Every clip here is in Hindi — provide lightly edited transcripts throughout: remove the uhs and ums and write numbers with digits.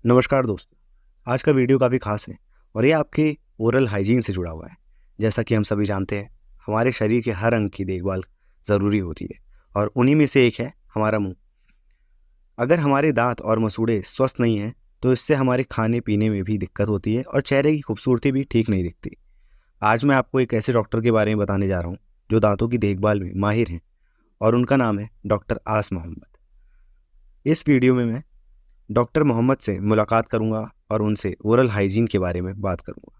नमस्कार दोस्तों। आज का वीडियो काफ़ी खास है और ये आपके ओरल हाइजीन से जुड़ा हुआ है। जैसा कि हम सभी जानते हैं, हमारे शरीर के हर अंग की देखभाल ज़रूरी होती है और उन्हीं में से एक है हमारा मुंह। अगर हमारे दांत और मसूड़े स्वस्थ नहीं हैं तो इससे हमारे खाने पीने में भी दिक्कत होती है और चेहरे की खूबसूरती भी ठीक नहीं दिखती। आज मैं आपको एक ऐसे डॉक्टर के बारे में बताने जा रहा हूँ जो दांतों की देखभाल में माहिर हैं और उनका नाम है डॉक्टर आस मोहम्मद। इस वीडियो में मैं डॉक्टर मोहम्मद से मुलाकात करूंगा और उनसे ओरल हाइजीन के बारे में बात करूंगा।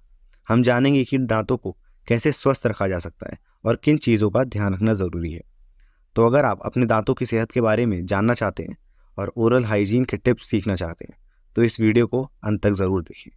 हम जानेंगे कि दांतों को कैसे स्वस्थ रखा जा सकता है और किन चीज़ों का ध्यान रखना ज़रूरी है। तो अगर आप अपने दांतों की सेहत के बारे में जानना चाहते हैं और ओरल हाइजीन के टिप्स सीखना चाहते हैं तो इस वीडियो को अंत तक ज़रूर देखें।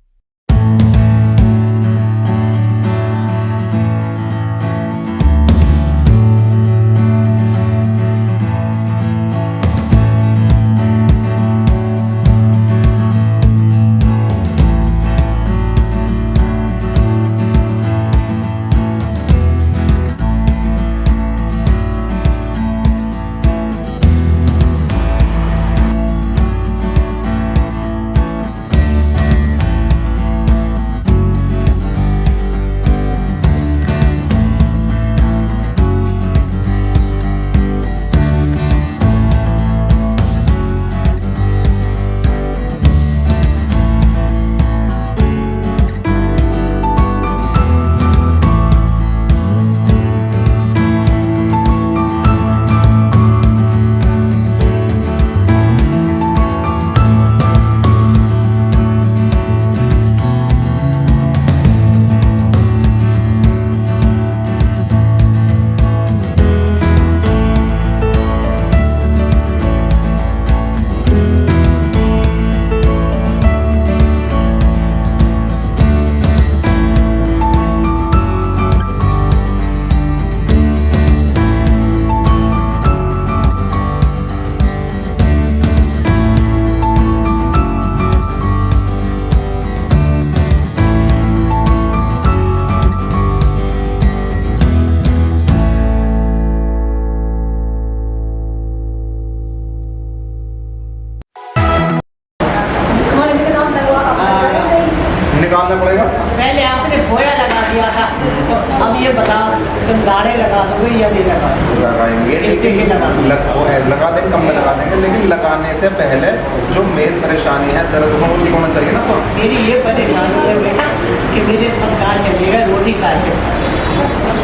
निकालना पड़ेगा। पहले आपने फोया लगा दिया था, तो अब ये बताओ तुम गाड़े लगा दोगे या नहीं लगा दोगे? लगाएंगे, लेकिन लगा देंगे, कम में लगा देंगे, लेकिन लगाने से पहले जो मेन परेशानी है दर्द वो ठीक होना चाहिए ना। तो मेरी ये परेशानी है बेटा कि मेरे सब कहाँ चलेगा, रोटी कहाँ चलेगा?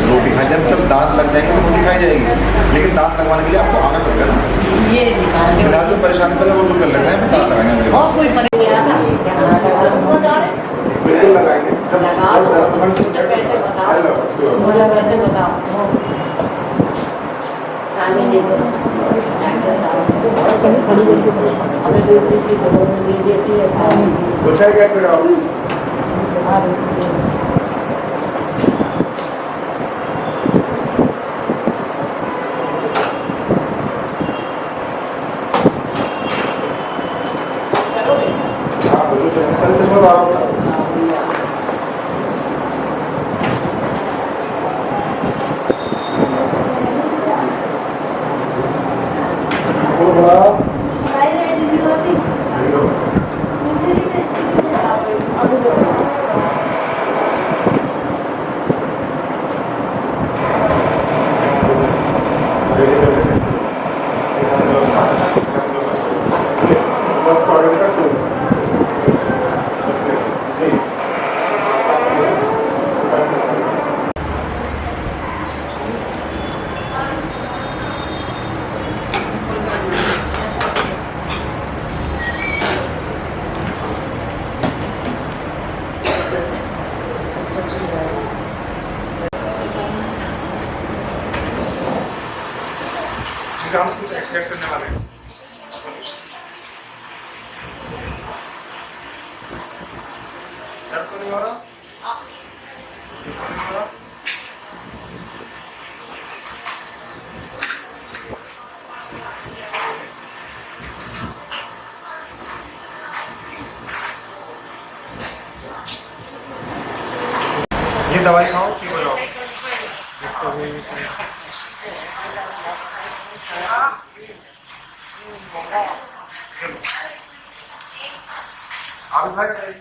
रोटी खाई जब दांत लग जाएंगे तो रोटी खाई जाएगी, लेकिन दांत लगवाने के लिए आपको आना पड़ेगा ना। ये निकालने फिलहाल जो परेशानी पहले वो जो कर लेते हैं, दांत लगाएंगे। और कोई परेशानी बिल्कुल लगाएंगे। कैसे बताओ, बोला वैसे बताओ। पूछा है कैसे कराओ? हम कुछ एक्सट्रैक्ट करने वाले हैं। दर्द तो नहीं हो रहा? ये दवाई खाओ, ठीक हो जाओ। आप इस भाई का करिए।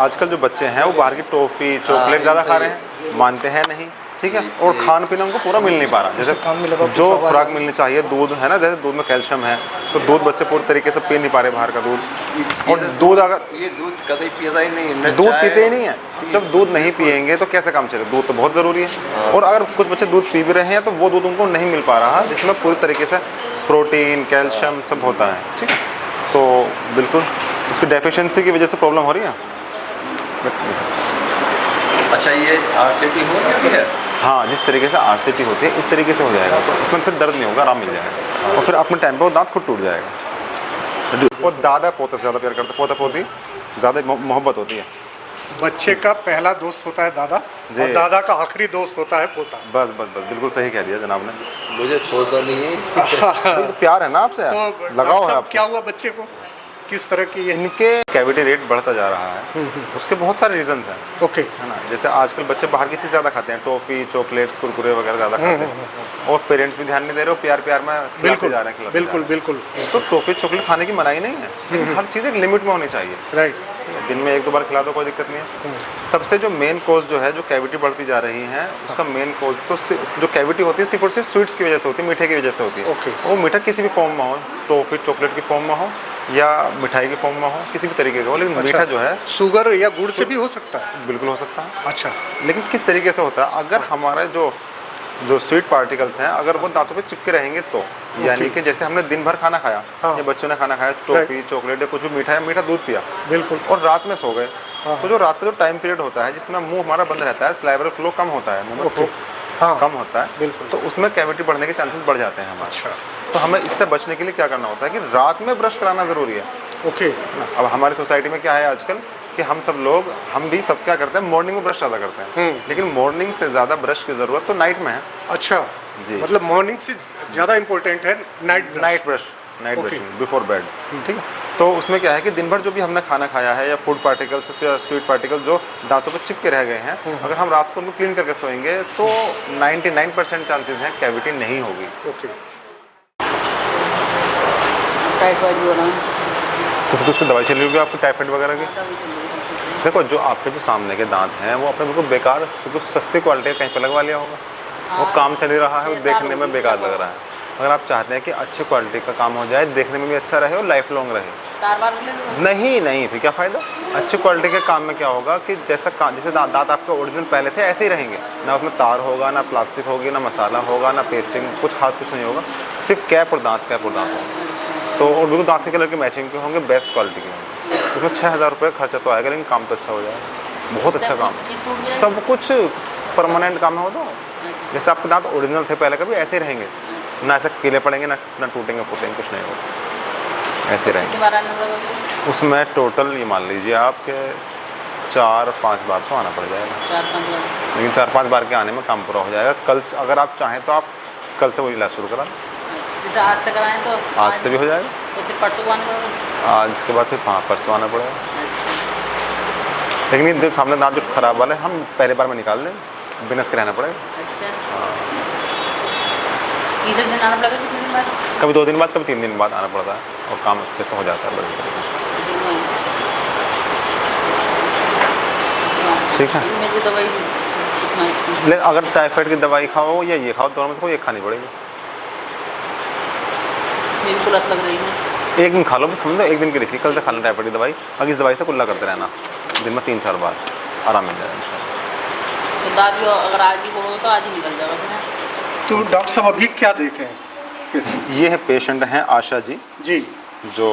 आजकल जो बच्चे हैं वो बाहर की टॉफ़ी चॉकलेट ज़्यादा खा रहे हैं, मानते हैं नहीं, ठीक है। और खान पीना उनको पूरा मिल नहीं पा रहा, जैसे जो खुराक मिलनी चाहिए, दूध है ना, जैसे दूध में कैल्शियम है, तो दूध बच्चे पूरी तरीके से पी नहीं पा रहे बाहर का दूध। और दूध अगर ये दूध कभी पिया ही नहीं, दूध पीते ही नहीं है, जब दूध नहीं पियेंगे तो कैसे काम चले। दूध तो बहुत ज़रूरी है। और अगर कुछ बच्चे दूध पी भी रहे हैं तो वो दूध उनको नहीं मिल पा रहा, जिसमें पूरी तरीके से प्रोटीन कैल्शियम सब होता है, ठीक है। तो बिल्कुल इसकी डेफिशिएंसी की वजह से प्रॉब्लम हो रही है। अच्छा, ये RCT हो गया है? हाँ, जिस तरीके से RCT होती है इस तरीके से हो जाएगा, तो इसमें फिर दर्द नहीं होगा, आराम मिल जाएगा। और फिर अपने टाइम पे वो दांत खुद टूट जाएगा। वो दादा पोते से ज़्यादा प्यार करते, पोता पोती ज़्यादा मोहब्बत होती है। बच्चे का पहला दोस्त होता है दादा, जी। और दादा का आखिरी दोस्त होता है पोता। बस बस बस बिल्कुल सही कह दिया जनाब ने। मुझे छोड़ता नहीं है। तो प्यार है ना आपसे, तो लगाव डॉक्टर है साहब, आपसे। क्या हुआ बच्चे को, किस तरह की ये? इनके कैविटी रेट बढ़ता जा रहा है, उसके बहुत सारे रीजंस हैं, ओके। है ना। जैसे आजकल बच्चे बाहर की चीज़ ज़्यादा खाते हैं, टॉफ़ी, चॉकलेट्स, कुरकुरे वगैरह ज़्यादा खाते हैं, और पेरेंट्स भी ध्यान नहीं दे रहे हो, प्यार प्यार में खिलाते बिल्कुल जा रहे हैं, खिलाते बिल्कुल जा रहे बिल्कुल हैं। तो टॉफ़ी चॉकलेट खाने की मनाही नहीं है, लेकिन हर चीज़ एक लिमिट में होनी चाहिए। राइट। दिन में 1-2 बार खिला दो, कोई दिक्कत नहीं है। सबसे जो मेन कॉज जो है, जो कैविटी बढ़ती जा रही है, उसका मेन कॉज तो जो कैविटी होती है सिर्फ और सिर्फ स्वीट्स की वजह से होती है, मीठे की वजह से होती है। ओके। वो मीठा किसी भी फॉर्म में हो, टॉफ़ी चॉकलेट की फॉर्म में हो या मिठाई की फॉर्म में हो, किसी भी तरीके का हो, लेकिन मीठा जो है शुगर या गुड़ से भी हो सकता है? बिल्कुल हो सकता है। अच्छा। लेकिन किस तरीके से होता है, अगर हमारा जो स्वीट पार्टिकल्स हैं, अगर वो दांतों पे चिपके रहेंगे तो, यानी कि जैसे हमने दिन भर खाना खाया, हाँ। या बच्चों ने खाना खाया, टॉफ़ी चॉकलेट या कुछ भी मीठा या मीठा दूध पिया, बिल्कुल। और रात में सो गए, तो जो रात का जो टाइम पीरियड होता है जिसमें मुंह हमारा बंद रहता है, सलाइवरी फ्लो कम होता है, मुंह में ओके। थूक हाँ। कम होता है, बिल्कुल। तो उसमें कैविटी बढ़ने के चांसेस बढ़ जाते हैं हमारे। अच्छा। तो हमें इससे बचने के लिए क्या करना होता है कि रात में ब्रश कराना ज़रूरी है। ओके। अब हमारी सोसाइटी में क्या है आजकल कि हम सब लोग, हम भी सब क्या करते हैं, मॉर्निंग में ब्रश ज़्यादा करते हैं, लेकिन मॉर्निंग से ज़्यादा ब्रश की ज़रूरत तो नाइट में है। अच्छा जी। मतलब मॉर्निंग से ज़्यादा इम्पोर्टेंट है night brush. Night okay. Brushing before bed, ठीक है। तो उसमें क्या है कि दिन भर जो भी हमने खाना खाया है, या फूड पार्टिकल्स या स्वीट पार्टिकल्स जो दांतों पे चिपके रह गए हैं, अगर हम रात को उनको क्लीन करके सोएंगे तो 99% चांसेस हैं कैविटी नहीं होगी। ओके। टाइफाइड भी हो रहा है। तो फिर तो उसकी दवाई चली होगी आपकी टाइफाइड वगैरह की। देखो, जो आपके जो सामने के दांत हैं वो अपने बिल्कुल बेकार, बिल्कुल सस्ती क्वालिटी कहीं पे लगवा लिया होगा, वो काम चल ही रहा है, वो देखने में बेकार लग रहा है। अगर आप चाहते हैं कि अच्छी क्वालिटी का काम हो जाए, देखने में भी अच्छा रहे और लाइफ लॉन्ग रहे, तार-बार मिले तो नहीं फिर क्या फ़ायदा। अच्छी क्वालिटी के काम में क्या होगा कि जैसे दांत आपके ओरिजिनल पहले थे ऐसे ही रहेंगे, ना उसमें तार होगा, ना प्लास्टिक होगी, ना मसाला होगा, ना पेस्टिंग, कुछ खास कुछ नहीं होगा, सिर्फ कैप और दांत होगा। तो और बिल्कुल दांत के कलर के मैचिंग के होंगे, बेस्ट क्वालिटी के होंगे। उसमें 6,000 रुपये खर्चा तो आएगा, लेकिन काम तो अच्छा हो जाएगा, बहुत अच्छा काम है। सब कुछ परमानेंट काम है वो तो, जैसे आपके दांत ओरिजिनल थे पहले कभी ऐसे ही रहेंगे, ना ऐसे कीले पड़ेंगे, ना टूटेंगे फूटेंगे, कुछ नहीं होगा, ऐसे रहेंगे। कितनी बार आना पड़ेगा? उसमें टोटल ये मान लीजिए आपके 4-5 बार तो आना पड़ जाएगा, 4-5 बार। लेकिन 4-5 बार के आने में काम पूरा हो जाएगा। कल अगर आप चाहें तो आप कल से वो इलाज शुरू करा, जैसे आज से कराएं तो आज से भी हो जाएगा, तो फिर परसों को आना पड़ेगा? आज के बाद फिर 5 परसों आना पड़ेगा। लेकिन ये जो सामने दांत जो खराब वाले हम पहले बार में निकाल दें, बिना इसके रहना पड़ेगा। अच्छा। तीसरे दिन आना पड़ेगा, कितने दिन बाद? कभी 2 दिन बाद, कभी 3 दिन बाद आना पड़ता है, और काम अच्छे से हो जाता है बढ़िया तरीके से। ठीक है। मेरी दवाई कितना इसकी? लेकिन अगर टाइफाइड की दवाई खाओ या ये खाओ, दोनों में से कोई एक खानी पड़ेगी। इसमें भी कुलत लग रही है। एक दिन खा लो, बस समझो एक दिन की लिखी, कल से खाना टाइफाइड की दवाई, बाकी इस दवाई से कुल्ला करते रहना, दिन में 3-4 बार, आराम मिल जाएगा इंशाल्लाह। तो दादी अगर आज ही बोलो तो आज ही निकल जाएगा फिर। तो डॉक्टर साहब अभी क्या देख रहे हैं? किस? ये है पेशेंट हैं आशा जी, जी। जो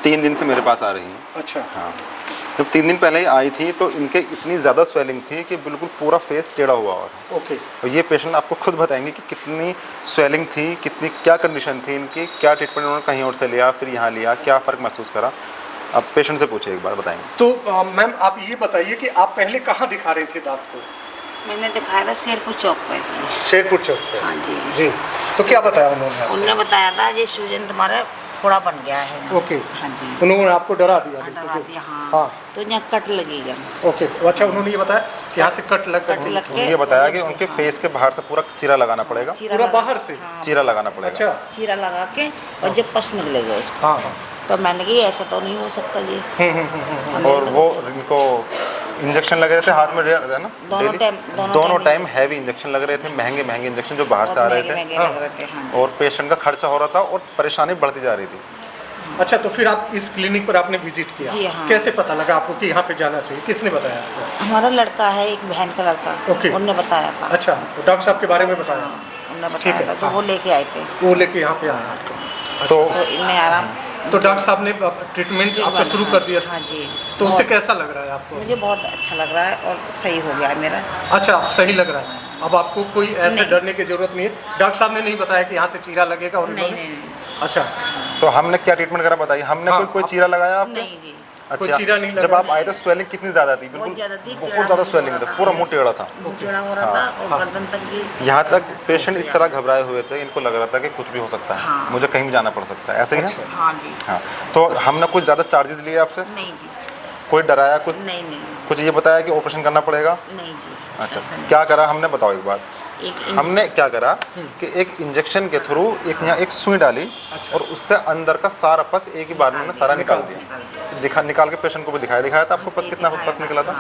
3 दिन से मेरे पास आ रही हैं। अच्छा। हाँ, जब 3 दिन पहले ही आई थी तो इनके इतनी ज़्यादा स्वेलिंग थी कि बिल्कुल पूरा फेस टेढ़ा हुआ है। ओके। और ये पेशेंट आपको खुद बताएंगे कि कितनी स्वेलिंग थी, कितनी क्या कंडीशन थी इनकी, क्या ट्रीटमेंट उन्होंने कहीं और से लिया, फिर यहाँ लिया, क्या फ़र्क महसूस करा। अब पेशेंट से पूछे एक बार, बताएंगे। तो मैम आप ये बताइए कि आप पहले कहाँ दिखा रहे थे दांत को? मैंने दिखाया था शेरपुर चौक पे। शेरपुर चौक पे? हाँ जी। जी। तो क्या बताया उन्होंने? उन्होंने बताया था ये सूजन तुम्हारा फोड़ा बन गया है यहाँ। ओके। हाँ जी। उन्होंने आपको डरा दिया? हाँ, डरा दिया। हाँ। हाँ। तो यहाँ कट लगेगा। ओके। अच्छा, उन्होंने ये बताया कि यहाँ से कट लग कट लग के ये बताया कि उनके फेस के बाहर से पूरा चीरा लगाना पड़ेगा, पूरा बाहर से? हाँ, चीरा लगाना पड़ेगा। अच्छा। चीरा लगा के और जब पस निकलेगा इसका। हाँ हाँ। तो मैंने कहा ऐसा तो नहीं हो सकता जी। और वो इनको इंजेक्शन लगे रहे थे हाथ में, है ना, दोनों daily? टाइम दोनों टाइम हैवी इंजेक्शन लग रहे थे, महंगे महंगे इंजेक्शन जो बाहर से आ रहे महंगे थे, लग रहे थे। हाँ। और पेशेंट का खर्चा हो रहा था और परेशानी बढ़ती जा रही थी। अच्छा, तो फिर आप इस क्लिनिक पर आपने विजिट किया? जी हाँ। कैसे पता लगा आपको कि यहाँ पे जाना चाहिए? किसने बताया आपको? हमारा लड़का है, एक बहन का लड़का। ओके। उनने बताया था। अच्छा, तो डॉक्टर साहब के बारे में बताया? हाँ, उनने ठीक बताया है, था, तो हाँ। वो लेके आए थे। वो लेके यहाँ पे आया आपको? तो तो इनमें आराम। तो डॉक्टर साहब ने ट्रीटमेंट आपका शुरू कर दिया? हाँ जी। तो उससे बहुत- कैसा लग रहा है आपको? मुझे बहुत अच्छा लग रहा है और सही हो गया है मेरा। अच्छा, अब सही लग रहा है? अब आपको कोई ऐसे नहीं। डरने की जरूरत नहीं है? डॉक्टर साहब ने नहीं बताया कि यहाँ से चीरा लगेगा? और नहीं इन्होंने? नहीं नहीं। अच्छा। तो हमने क्या ट्रीटमेंट करा बताइए, हमने हाँ, कोई चीरा लगाया आपको? नहीं जी। कोई चीरा नहीं लगा। जब आप आए तो स्वेलिंग कितनी ज्यादा थी? बहुत ज्यादा थी, बहुत टेढ़ा ज्यादा मुंह स्वेलिंग हो था, रहा पूरा था। मुंह टेढ़ा था। मुंह टेढ़ा हो रहा था और गर्दन तक जी यहाँ तक पेशेंट इस तरह घबराए हुए थे, इनको लग रहा था कि कुछ भी हो सकता है, हाँ। मुझे कहीं भी जाना पड़ सकता है, ऐसे ही है? हाँ जी। हाँ, तो हमने कुछ ज़्यादा चार्जेस लिए आपसे? नहीं जी, कोई डराया कुछ? नहीं नहीं कुछ ये बताया कि ऑपरेशन करना पड़ेगा? नहीं जी। अच्छा, ऐसा नहीं। क्या करा हमने, बताओ एक बार। एक हमने क्या करा कि एक इंजेक्शन के थ्रू एक यहाँ एक सुई डाली और उससे अंदर का सारा पस एक ही बार में सारा निकाल दिया। निकाल के पेशेंट को भी दिखाया था आपको पस कितना पस निकला था।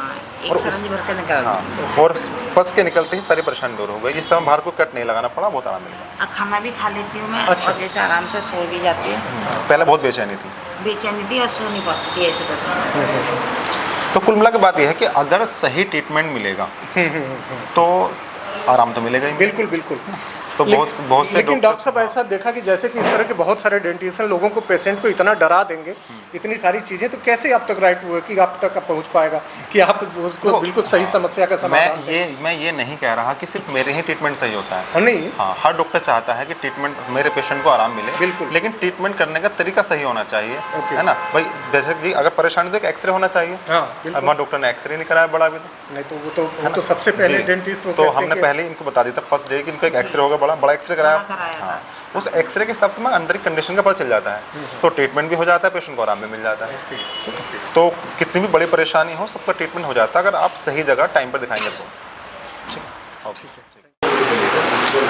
एक सरंज भर के निकाल दी। हाँ, और पस के निकलते ही सारी परेशानी दूर हो गई, जिससे हम बाहर को कट नहीं लगाना पड़ा, बहुत आराम मिला। खाना भी खा लेती हूँ मैं। अच्छा। और जैसे आराम से सो भी जाती हूँ। पहले बहुत बेचैनी थी, बेचैनी थी और सो नहीं पाती थी, ऐसे करती। तो कुल मिला के बात यह है कि अगर सही ट्रीटमेंट मिलेगा तो आराम तो मिलेगा ही। बिल्कुल बिल्कुल। तो बहुत से लेकिन डॉक्टर साहब ऐसा देखा कि जैसे कि इस तरह के बहुत सारे डेंटिशियन लोगों को, पेशेंट को इतना डरा देंगे, इतनी सारी चीज़ें, तो कैसे आप तक राइट हुए कि आप तक पहुंच पाएगा कि आप उसको तो बिल्कुल सही समस्या का समाधान? मैं ये नहीं कह रहा कि सिर्फ मेरे ही ट्रीटमेंट सही होता है। नहीं, हाँ, हर डॉक्टर चाहता है कि ट्रीटमेंट मेरे पेशेंट को आराम मिले, बिल्कुल। लेकिन ट्रीटमेंट करने का तरीका सही होना चाहिए, ओके। है ना भाई। जैसे कि अगर परेशानी तो एक एक्सरे होना चाहिए। हाँ, बिल्कुल। हमारे डॉक्टर ने एक्सरे नहीं कराया बड़ा अभी नहीं तो वो तो सबसे पहले जी। डेंटिस्ट तो हमने पहले इनको बता दिया था फर्स्ट डे कि इनको एक एक्सरे होगा, बड़ा एक्सरे कराया। हाँ, उस एक्सरे के हिसाब से मैं अंदर की कंडीशन का पता चल जाता है, तो ट्रीटमेंट भी हो जाता है, पेशेंट को आराम भी मिल जाता है। तो कितनी भी बड़ी परेशानी हो, सबका ट्रीटमेंट हो जाता है अगर आप सही जगह टाइम पर दिखाएंगे तो।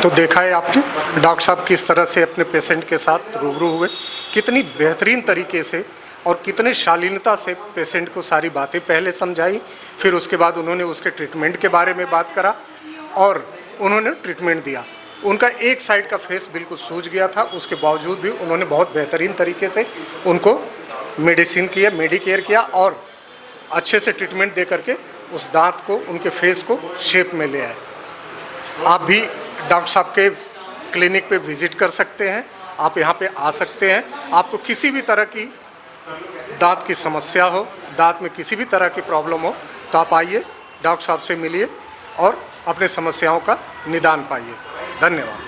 तो देखा है आपने डॉक्टर साहब किस तरह से अपने पेशेंट के साथ रूबरू हुए, कितनी बेहतरीन तरीके से और कितने शालीनता से पेशेंट को सारी बातें पहले समझाई, फिर उसके बाद उन्होंने उसके ट्रीटमेंट के बारे में बात करा और उन्होंने ट्रीटमेंट दिया। उनका एक साइड का फेस बिल्कुल सूज गया था, उसके बावजूद भी उन्होंने बहुत बेहतरीन तरीके से उनको मेडिसिन किया, मेडिकेयर किया और अच्छे से ट्रीटमेंट दे करके उस दांत को, उनके फेस को शेप में ले आए। आप भी डॉक्टर साहब के क्लिनिक पे विजिट कर सकते हैं, आप यहाँ पे आ सकते हैं। आपको किसी भी तरह की दांत की समस्या हो, दांत में किसी भी तरह की प्रॉब्लम हो, तो आप आइए, डॉक्टर साहब से मिलिए और अपने समस्याओं का निदान पाइए। धन्यवाद।